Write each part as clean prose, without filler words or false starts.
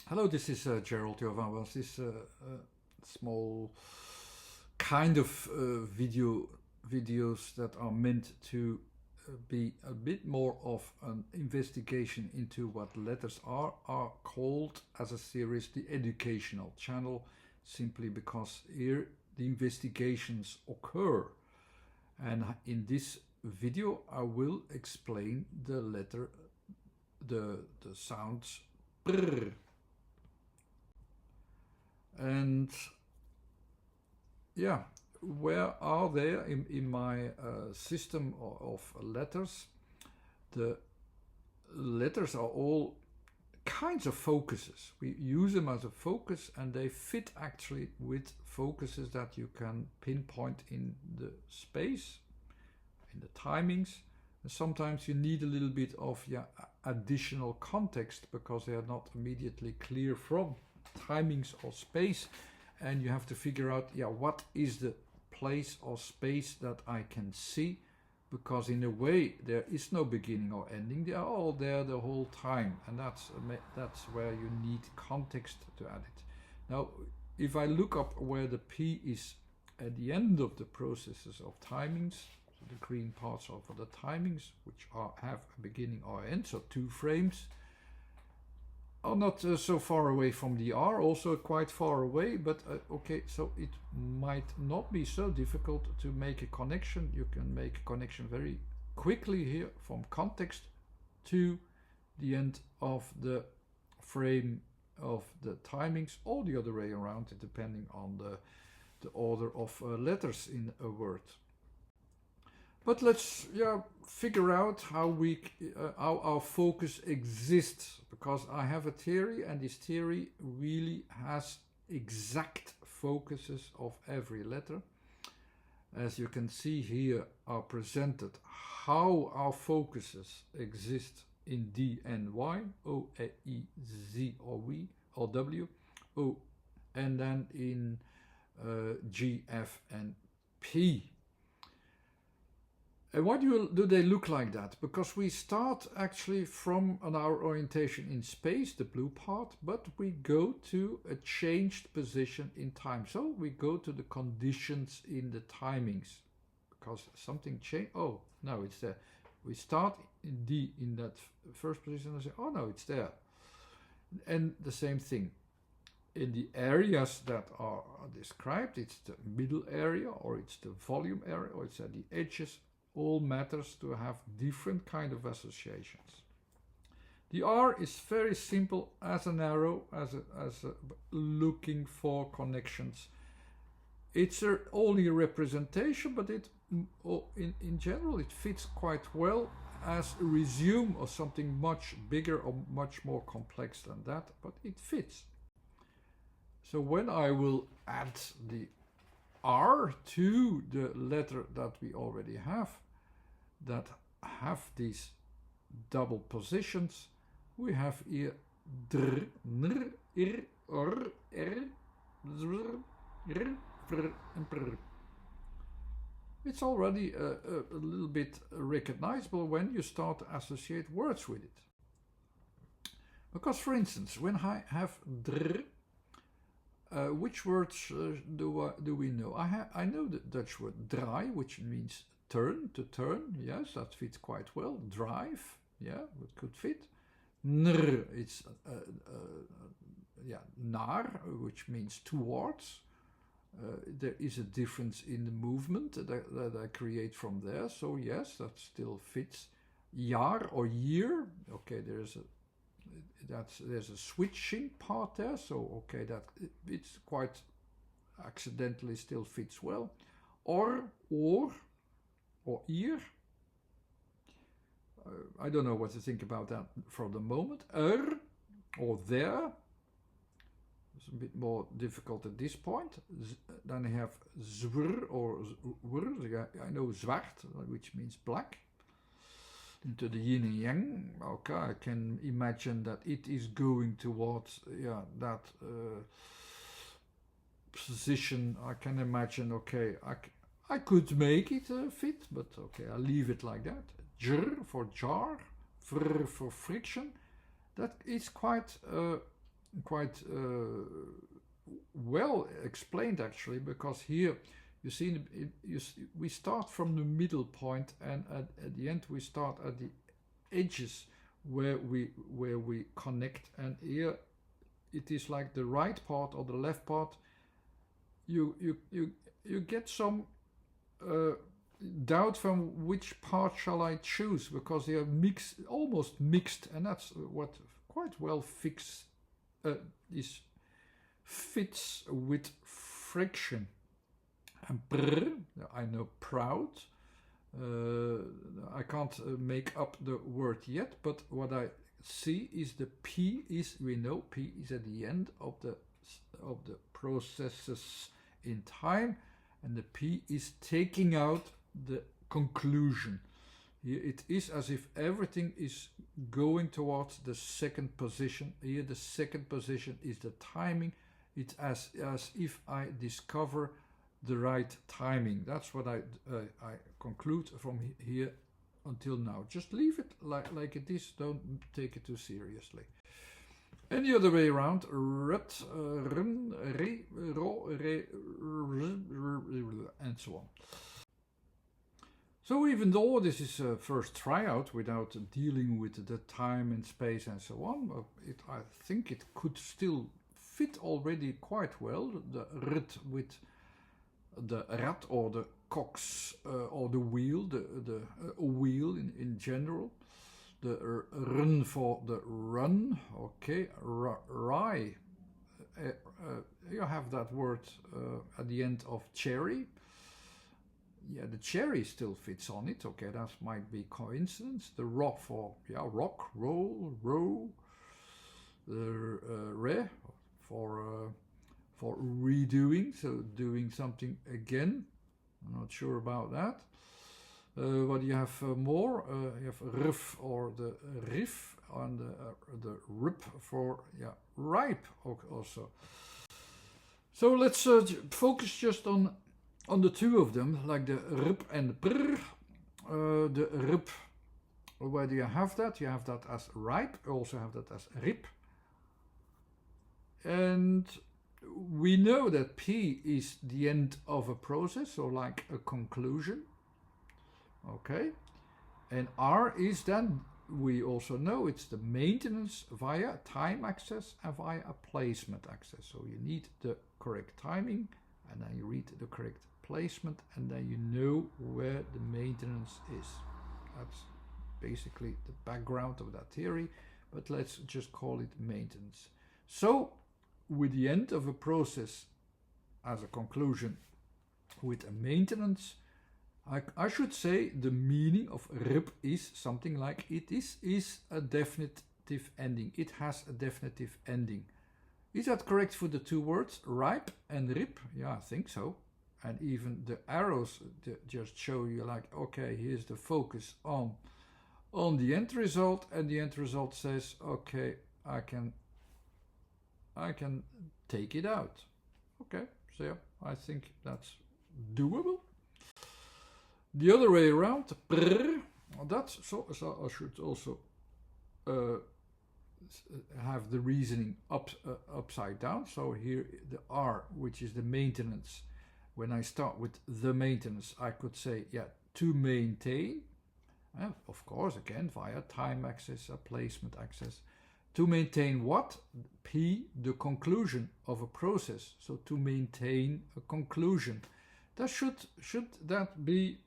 Hello, this is Gerald Jovan. Was this small kind of videos that are meant to be a bit more of an investigation into what letters are called as a series the educational channel, simply because here the investigations occur. And in this video I will explain the letter, the sounds prr. And yeah, where are they in my system of letters? The letters are all kinds of focuses. We use them as a focus, and they fit actually with focuses that you can pinpoint in the space, in the timings. And sometimes you need a little bit of additional context because they are not immediately clear from timings or space, and you have to figure out what is the place or space that I can see, because in a way there is no beginning or ending. They are all there the whole time, and that's where you need context to add it. Now if I look up where the P is at the end of the processes of timings, so the green parts are for the timings, which have a beginning or end, so 2 frames, are not so far away from the R, also quite far away, but okay, so it might not be so difficult to make a connection. You can make a connection very quickly here from context to the end of the frame of the timings, or the other way around, depending on the order of letters in a word. But let's figure out how our focus exists, because I have a theory, and this theory really has exact focuses of every letter. As you can see here are presented how our focuses exist in D and Y, O, A, E, Z or V or W, O, and then in G, F and P. And why do they look like that? Because we start actually from our orientation in space, the blue part, but we go to a changed position in time. So we go to the conditions in the timings, because something changed. Oh, no, it's there. We start in D in that first position and say, oh no, it's there. And the same thing. In the areas that are described, it's the middle area, or it's the volume area, or it's at the edges. All matters to have different kind of associations. The R is very simple as an arrow, as a looking for connections. It's only a representation, but it in general it fits quite well as a resume or something much bigger or much more complex than that, but it fits. So when I will add the R to the letter that we already have, that have these double positions, we have here dr, nr, ir, or, er, zwr, r, fr, and pr. It's already a little bit recognizable when you start to associate words with it. Because, for instance, when I have dr, which words do we know? I know the Dutch word draai, which means turn, to turn. Yes, that fits quite well. Drive, yeah, it could fit. Nr, it's naar, which means towards. There is a difference in the movement that I create from there, so yes, that still fits. Jaar or year, okay, there's a switching part there, so okay, that it's quite accidentally still fits well. Or ear. I don't know what to think about that for the moment. Or there. It's a bit more difficult at this point. Then I have zwr or zwr. I know zwart, which means black. Into the yin and yang. Okay, I can imagine that it is going towards that position. I can imagine, okay, I could make it fit, but okay, I'll leave it like that. Jr for jar, fr for friction. That is quite well explained actually, because here you see, we start from the middle point, and at the end we start at the edges where we connect, and here it is like the right part or the left part. You get some doubt from which part shall I choose, because they are almost mixed, and that's what quite well fits with friction. And brr, I know proud. I can't make up the word yet, but what I see is the P is, we know P is at the end of the processes in time, and the P is taking out the conclusion. Here it is as if everything is going towards the second position. Here the second position is the timing. It's as if I discover the right timing. That's what I conclude from here until now. Just leave it like it is. Don't take it too seriously. And the other way around, rut, run, re, ro, re, and so on. So even though this is a first tryout without dealing with the time and space and so on, I think it could still fit already quite well. The rut with the rat or the cox or the wheel, the wheel in general. The run for the run, okay, rye. You have that word at the end of cherry. Yeah, the cherry still fits on it, okay, that might be coincidence. The rock for, rock, roll, row. The re for redoing, so doing something again. I'm not sure about that. What do you have more? You have riff or the riff, and the rip for ripe also. So let's focus just on the two of them, like the rip and the brr. The rip, where do you have that? You have that as ripe. You also have that as rip. And we know that P is the end of a process, or like a conclusion. Okay, and R is then, we also know it's the maintenance via time access and via a placement access. So you need the correct timing, and then you read the correct placement, and then you know where the maintenance is. That's basically the background of that theory, but let's just call it maintenance. So with the end of a process as a conclusion with a maintenance, I should say the meaning of RIP is something like it is a definitive ending. It has a definitive ending. Is that correct for the two words, ripe and RIP? Yeah, I think so. And even the arrows just show you like, okay, here's the focus on the end result, and the end result says, okay, I can take it out. Okay, so yeah, I think that's doable. The other way around, that's so I should also have the reasoning upside down. So here the R, which is the maintenance. When I start with the maintenance, I could say, to maintain. Of course, again, via time access, a placement access. To maintain what? P, the conclusion of a process. So to maintain a conclusion. That should that be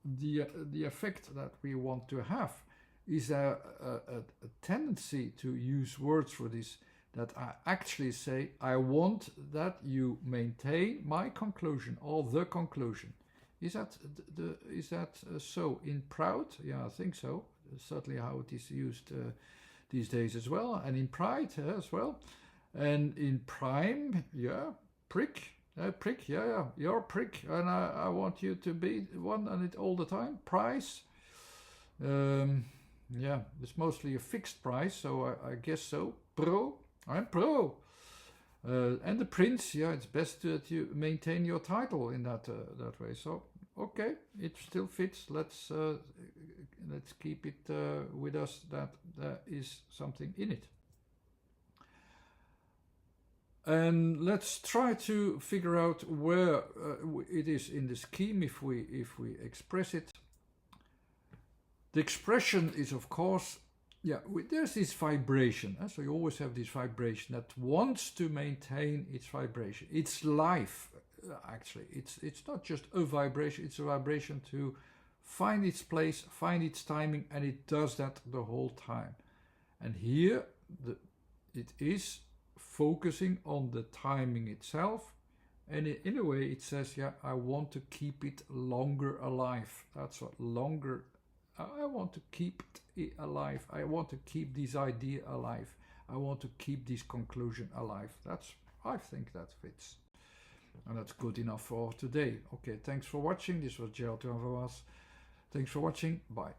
the effect that we want to have? Is a tendency to use words for this, that I actually say, I want that you maintain my conclusion or the conclusion. Is that so in proud? Yeah, I think so. Certainly how it is used these days as well, and in pride as well, and in prime, prick, you're a prick, and I want you to be one and it all the time. Price, it's mostly a fixed price, so I guess so. I'm pro. And the prince, it's best that you maintain your title in that way. So okay, it still fits. Let's keep it with us that there is something in it. And let's try to figure out where it is in the scheme if we express it. The expression is, of course, there's this vibration. So you always have this vibration that wants to maintain its vibration. It's life, actually. It's not just a vibration, it's a vibration to find its place, find its timing, and it does that the whole time. And here it is focusing on the timing itself, and in a way it says, I want to keep it longer alive. That's what longer. I want to keep it alive. I want to keep this idea alive. I want to keep this conclusion alive. I think that fits. And that's good enough for today. Okay, thanks for watching. This was Gerald Van Was. Thanks for watching. Bye.